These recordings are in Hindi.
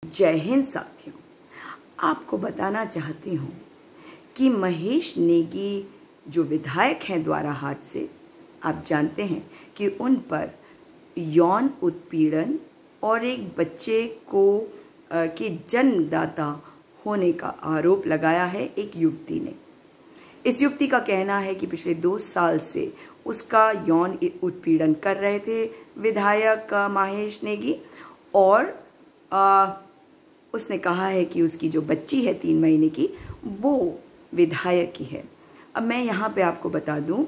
जय हिंद साथियों, आपको बताना चाहती हूँ कि महेश नेगी जो विधायक हैं द्वारा हाट से, आप जानते हैं कि उन पर यौन उत्पीड़न और एक बच्चे को के जन्मदाता होने का आरोप लगाया है एक युवती ने। इस युवती का कहना है कि पिछले 2 साल से उसका यौन उत्पीड़न कर रहे थे विधायक महेश नेगी और उसने कहा है कि उसकी जो बच्ची है 3 महीने की वो विधायक की है। अब मैं यहाँ पे आपको बता दूं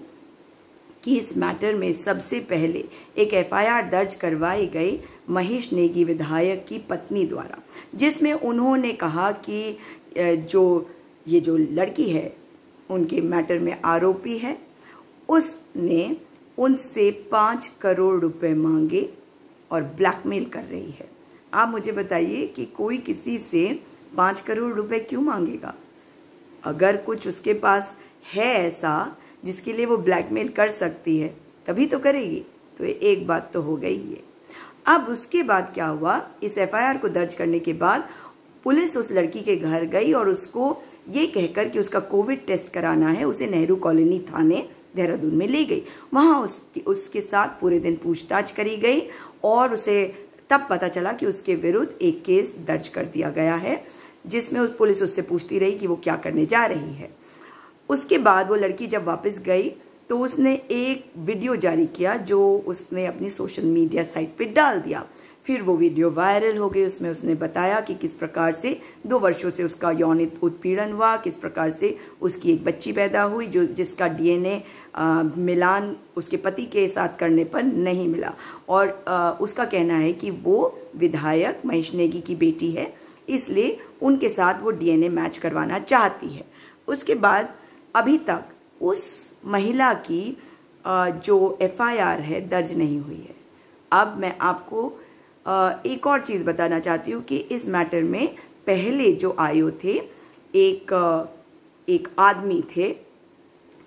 कि इस मैटर में सबसे पहले एक एफआईआर दर्ज करवाई गई महेश नेगी विधायक की पत्नी द्वारा, जिसमें उन्होंने कहा कि जो लड़की है उनके मैटर में आरोपी है, उसने उनसे 5 करोड़ रुपए मांगे और ब्लैकमेल कर रही है। आप मुझे बताइए कि कोई किसी से 5 करोड़ रुपए क्यों मांगेगा? अगर कुछ उसके पास है ऐसा जिसके लिए वो ब्लैकमेल कर सकती है तभी तो करेगी। तो एक बात तो हो गई है। अब उसके बाद क्या हुआ, इस एफआईआर को दर्ज करने के बाद पुलिस उस लड़की के घर गई और उसको ये कहकर कि उसका कोविड टेस्ट कराना है, उसे नेहरू कॉलोनी थाने देहरादून में ले गई। वहां उसके साथ पूरे दिन पूछताछ करी गई और उसे तब पता चला कि उसके विरुद्ध एक केस दर्ज कर दिया गया है, जिसमें पुलिस उससे पूछती रही कि वो क्या करने जा रही है। उसके बाद वो लड़की जब वापस गई तो उसने एक वीडियो जारी किया जो उसने अपनी सोशल मीडिया साइट पे डाल दिया। फिर वो वीडियो वायरल हो गई। उसमें उसने बताया कि किस प्रकार से 2 वर्षों से उसका यौन उत्पीड़न हुआ, किस प्रकार से उसकी एक बच्ची पैदा हुई जिसका डीएनए मिलान उसके पति के साथ करने पर नहीं मिला। और उसका कहना है कि वो विधायक महेश नेगी की बेटी है, इसलिए उनके साथ वो डीएनए मैच करवाना चाहती है। उसके बाद अभी तक उस महिला की जो एफआईआर है दर्ज नहीं हुई है। अब मैं आपको एक और चीज बताना चाहती हूँ कि इस मैटर में पहले जो आयो थे, एक आदमी थे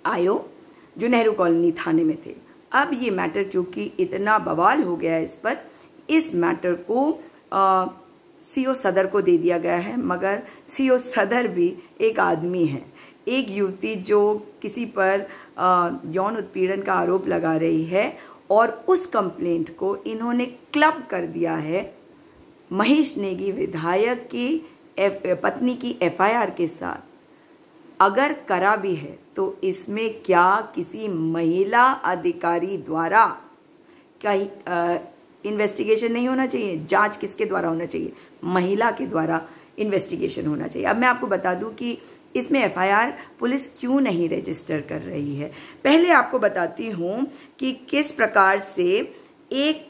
आयो जो नेहरू कॉलोनी थाने में थे। अब ये मैटर क्योंकि इतना बवाल हो गया है इस पर, इस मैटर को सीओ सदर को दे दिया गया है। मगर सीओ सदर भी एक आदमी है। एक युवती जो किसी पर यौन उत्पीड़न का आरोप लगा रही है और उस कंप्लेंट को इन्होंने क्लब कर दिया है महेश नेगी विधायक की पत्नी की एफआईआर के साथ। अगर करा भी है तो इसमें क्या किसी महिला अधिकारी द्वारा क्या इन्वेस्टिगेशन नहीं होना चाहिए? जांच किसके द्वारा होना चाहिए? महिला के द्वारा इन्वेस्टिगेशन होना चाहिए। अब मैं आपको बता दूं कि इसमें एफआईआर पुलिस क्यों नहीं रजिस्टर कर रही है। पहले आपको बताती हूं कि किस प्रकार से एक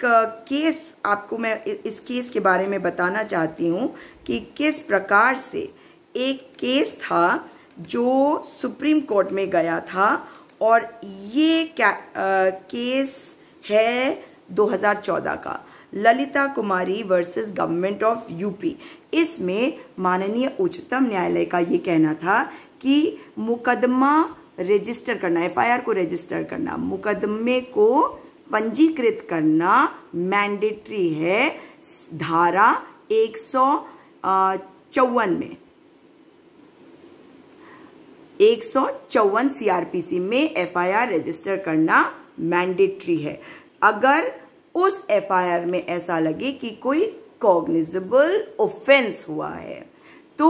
केस, आपको मैं इस केस के बारे में बताना चाहती हूं कि किस प्रकार से एक केस था जो सुप्रीम कोर्ट में गया था और ये केस है 2014 का, ललिता कुमारी वर्सेस गवर्नमेंट ऑफ यूपी। इसमें माननीय उच्चतम न्यायालय का ये कहना था कि मुकदमा रजिस्टर करना, एफआईआर को रजिस्टर करना, मुकदमे को पंजीकृत करना मैंडेटरी है। धारा 154 में 154 सीआरपीसी में एफआईआर रजिस्टर करना मैंडेटरी है। अगर उस एफआईआर में ऐसा लगे कि कोई कॉग्निजेबल ऑफेंस हुआ है तो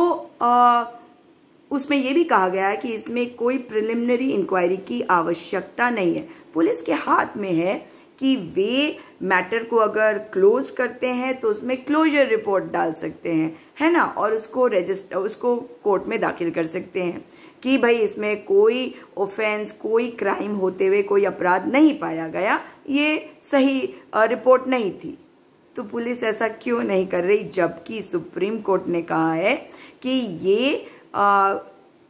उसमें यह भी कहा गया है कि इसमें कोई प्रिलिमिनरी इंक्वायरी की आवश्यकता नहीं है। पुलिस के हाथ में है कि वे मैटर को अगर क्लोज करते हैं तो उसमें क्लोजर रिपोर्ट डाल सकते हैं, है ना, और उसको कोर्ट में दाखिल कर सकते हैं कि भाई इसमें कोई ऑफेंस, कोई क्राइम होते हुए कोई अपराध नहीं पाया गया, ये सही रिपोर्ट नहीं थी। तो पुलिस ऐसा क्यों नहीं कर रही, जबकि सुप्रीम कोर्ट ने कहा है कि ये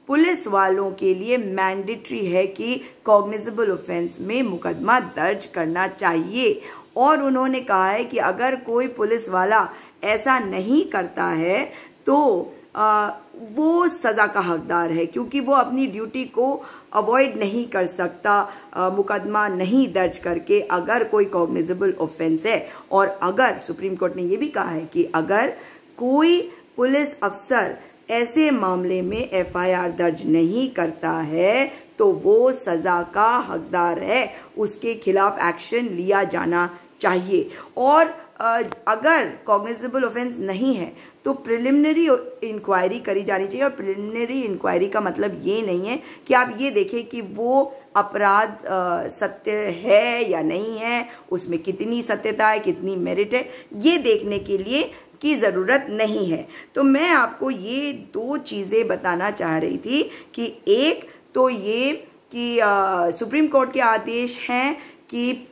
पुलिस वालों के लिए मैंडेटरी है कि कॉग्निजेबल ऑफेंस में मुकदमा दर्ज करना चाहिए। और उन्होंने कहा है कि अगर कोई पुलिस वाला ऐसा नहीं करता है तो वो सजा का हकदार है, क्योंकि वो अपनी ड्यूटी को अवॉइड नहीं कर सकता मुकदमा नहीं दर्ज करके अगर कोई कॉग्निजेबल ऑफेंस है। और अगर सुप्रीम कोर्ट ने ये भी कहा है कि अगर कोई पुलिस अफसर ऐसे मामले में एफआईआर दर्ज नहीं करता है तो वो सजा का हकदार है, उसके खिलाफ एक्शन लिया जाना चाहिए। और अगर कॉग्निजेबल ऑफेंस नहीं है तो प्रिलिमिनरी इंक्वायरी करी जानी चाहिए। और प्रिलिमिनरी इंक्वायरी का मतलब ये नहीं है कि आप ये देखें कि वो अपराध सत्य है या नहीं है, उसमें कितनी सत्यता है, कितनी मेरिट है, ये देखने के लिए की ज़रूरत नहीं है। तो मैं आपको ये दो चीज़ें बताना चाह रही थी कि एक तो ये कि सुप्रीम कोर्ट के आदेश हैं कि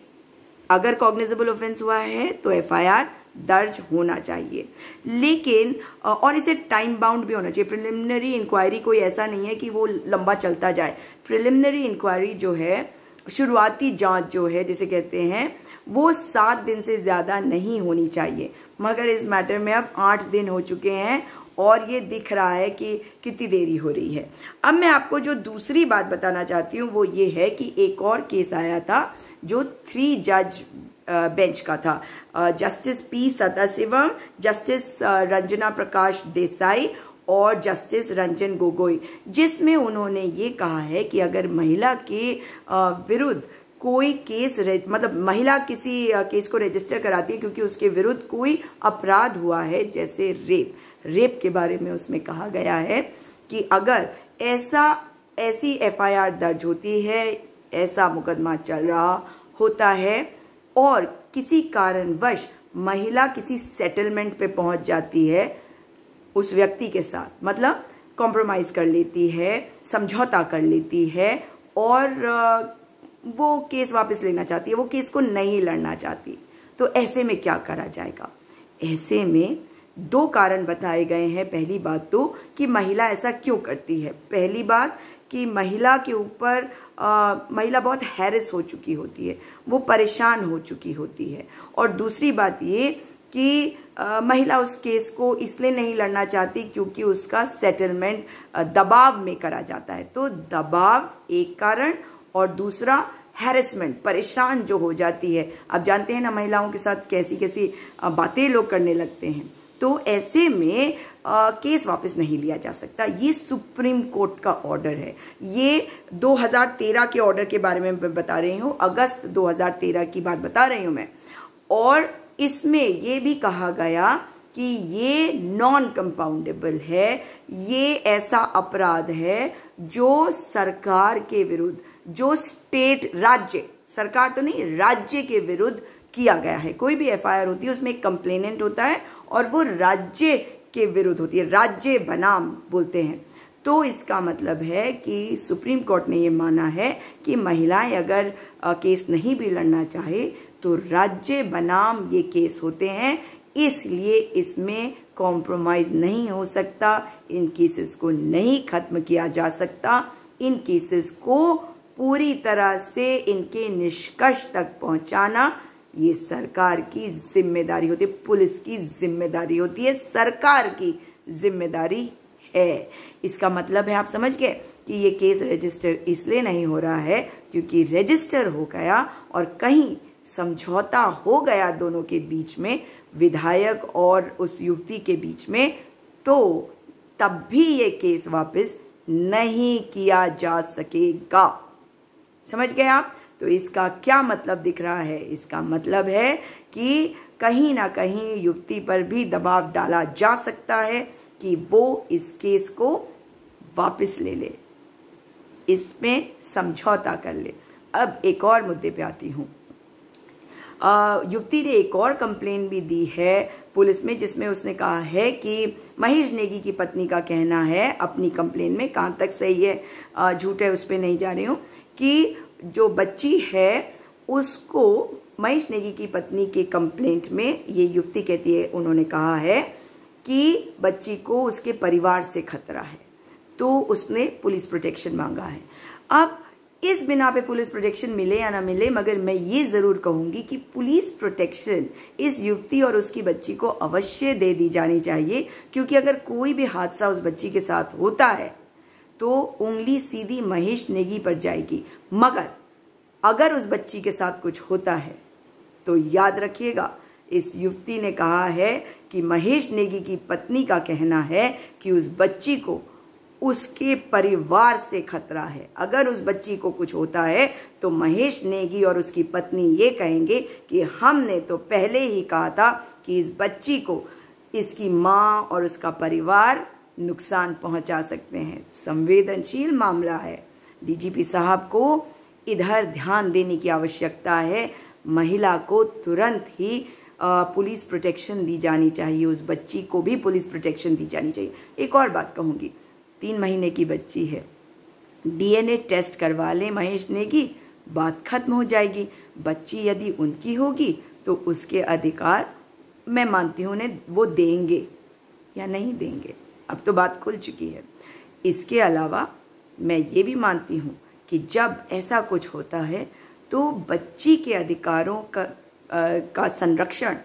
अगर कॉग्निजेबल ऑफेंस हुआ है तो एफआईआर दर्ज होना चाहिए, लेकिन और इसे टाइम बाउंड भी होना चाहिए। प्रिलिमिनरी इंक्वायरी कोई ऐसा नहीं है कि वो लंबा चलता जाए। प्रिलिमिनरी इंक्वायरी जो है, शुरुआती जांच जो है जिसे कहते हैं, वो 7 दिन से ज़्यादा नहीं होनी चाहिए। मगर इस मैटर में अब 8 दिन हो चुके हैं और ये दिख रहा है कि कितनी देरी हो रही है। अब मैं आपको जो दूसरी बात बताना चाहती हूँ वो ये है कि एक और केस आया था जो 3 जज बेंच का था, justice P Sathasivam, justice Ranjana Prakash Desai और जस्टिस रंजन गोगोई, जिसमें उन्होंने ये कहा है कि अगर महिला के विरुद्ध कोई केस मतलब महिला किसी केस को रजिस्टर कराती है क्योंकि उसके विरुद्ध कोई अपराध हुआ है, जैसे रेप के बारे में उसमें कहा गया है कि अगर ऐसी एफआईआर दर्ज होती है, ऐसा मुकदमा चल रहा होता है और किसी कारणवश महिला किसी सेटलमेंट पे पहुंच जाती है उस व्यक्ति के साथ, मतलब कॉम्प्रोमाइज कर लेती है, समझौता कर लेती है और वो केस वापस लेना चाहती है, वो केस को नहीं लड़ना चाहती, तो ऐसे में क्या करा जाएगा? ऐसे में 2 कारण बताए गए हैं। पहली बात तो कि महिला ऐसा क्यों करती है। पहली बात कि महिला के ऊपर महिला बहुत हैरेस हो चुकी होती है, वो परेशान हो चुकी होती है। और दूसरी बात ये कि महिला उस केस को इसलिए नहीं लड़ना चाहती क्योंकि उसका सेटलमेंट दबाव में करा जाता है। तो दबाव एक कारण और दूसरा हैरेसमेंट, परेशान जो हो जाती है। आप जानते हैं ना महिलाओं के साथ कैसी कैसी बातें लोग करने लगते हैं, तो ऐसे में केस वापस नहीं लिया जा सकता। ये सुप्रीम कोर्ट का ऑर्डर है। ये 2013 के ऑर्डर के बारे में मैं बता रही हूँ, अगस्त 2013 की बात बता रही हूँ मैं। और इसमें ये भी कहा गया कि ये नॉन कंपाउंडेबल है, ये ऐसा अपराध है जो सरकार के विरुद्ध, जो स्टेट, राज्य, सरकार तो नहीं, राज्य के विरुद्ध किया गया है। कोई भी एफआईआर होती है उसमें एक कंप्लेनेंट होता है और वो राज्य के विरुद्ध होती है, राज्य बनाम बोलते हैं। तो इसका मतलब है कि सुप्रीम कोर्ट ने ये माना है कि महिलाएं अगर केस नहीं भी लड़ना चाहे तो राज्य बनाम ये केस होते हैं, इसलिए इसमें कॉम्प्रोमाइज नहीं हो सकता, इन केसेस को नहीं खत्म किया जा सकता, इन केसेस को पूरी तरह से इनके निष्कर्ष तक पहुंचाना ये सरकार की जिम्मेदारी होती है, पुलिस की जिम्मेदारी होती है, सरकार की जिम्मेदारी है। इसका मतलब है, आप समझ गए कि ये केस रजिस्टर इसलिए नहीं हो रहा है क्योंकि रजिस्टर हो गया और कहीं समझौता हो गया दोनों के बीच में, विधायक और उस युवती के बीच में, तो तब भी ये केस वापस नहीं किया जा सकेगा। समझ गए आप? तो इसका क्या मतलब दिख रहा है? इसका मतलब है कि कहीं ना कहीं युवती पर भी दबाव डाला जा सकता है कि वो इस केस को वापस ले ले, इसमें समझौता कर ले। अब एक और मुद्दे पे आती हूँ। युवती ने एक और कंप्लेन भी दी है पुलिस में, जिसमें उसने कहा है कि महेश नेगी की पत्नी का कहना है अपनी कंप्लेन में, कहाँ तक सही है झूठ है उस पर नहीं जा रही हूँ, कि जो बच्ची है उसको महेश नेगी की पत्नी के कंप्लेंट में ये युवती कहती है, उन्होंने कहा है कि बच्ची को उसके परिवार से खतरा है, तो उसने पुलिस प्रोटेक्शन मांगा है। अब इस बिना पे पुलिस प्रोटेक्शन मिले या ना मिले, मगर मैं ये जरूर कहूंगी कि पुलिस प्रोटेक्शन इस युवती और उसकी बच्ची को अवश्य दे दी जानी चाहिए, क्योंकि अगर कोई भी हादसा उस बच्ची के साथ होता है तो उंगली सीधी महेश नेगी पर जाएगी, मगर अगर उस बच्ची के साथ कुछ होता है तो याद रखिएगा, इस युवती ने कहा है कि महेश नेगी की पत्नी का कहना है कि उस बच्ची को उसके परिवार से खतरा है। अगर उस बच्ची को कुछ होता है तो महेश नेगी और उसकी पत्नी ये कहेंगे कि हमने तो पहले ही कहा था कि इस बच्ची को इसकी माँ और उसका परिवार नुकसान पहुंचा सकते हैं। संवेदनशील मामला है। डीजीपी साहब को इधर ध्यान देने की आवश्यकता है। महिला को तुरंत ही पुलिस प्रोटेक्शन दी जानी चाहिए, उस बच्ची को भी पुलिस प्रोटेक्शन दी जानी चाहिए। एक और बात कहूँगी, 3 महीने की बच्ची है, डीएनए टेस्ट करवा ले महेश नेगी, बात खत्म हो जाएगी। बच्ची यदि उनकी होगी तो उसके अधिकार मैं मानती हूँ उन्हें वो देंगे या नहीं देंगे, अब तो बात खुल चुकी है। इसके अलावा मैं ये भी मानती हूँ कि जब ऐसा कुछ होता है तो बच्ची के अधिकारों का संरक्षण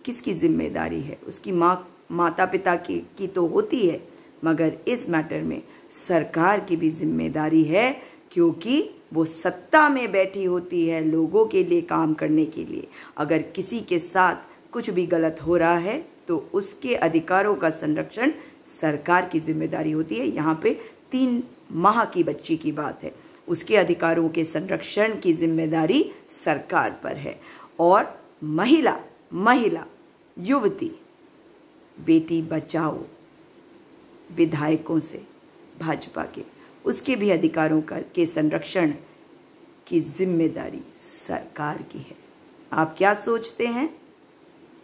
किसकी जिम्मेदारी है? उसकी माता पिता की तो होती है, मगर इस मैटर में सरकार की भी जिम्मेदारी है, क्योंकि वो सत्ता में बैठी होती है लोगों के लिए काम करने के लिए। अगर किसी के साथ कुछ भी गलत हो रहा है तो उसके अधिकारों का संरक्षण सरकार की जिम्मेदारी होती है। यहाँ पे 3 माह की बच्ची की बात है, उसके अधिकारों के संरक्षण की जिम्मेदारी सरकार पर है। और महिला युवती बेटी बचाओ विधायकों से, भाजपा के, उसके भी अधिकारों के संरक्षण की जिम्मेदारी सरकार की है। आप क्या सोचते हैं?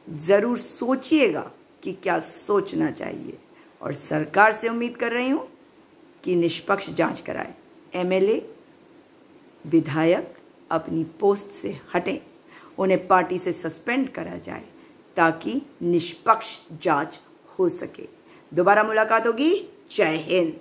जरूर सोचिएगा कि क्या सोचना चाहिए। और सरकार से उम्मीद कर रही हूँ कि निष्पक्ष जांच कराए, एमएलए विधायक अपनी पोस्ट से हटें, उन्हें पार्टी से सस्पेंड करा जाए ताकि निष्पक्ष जांच हो सके। दोबारा मुलाकात होगी। जय हिंद।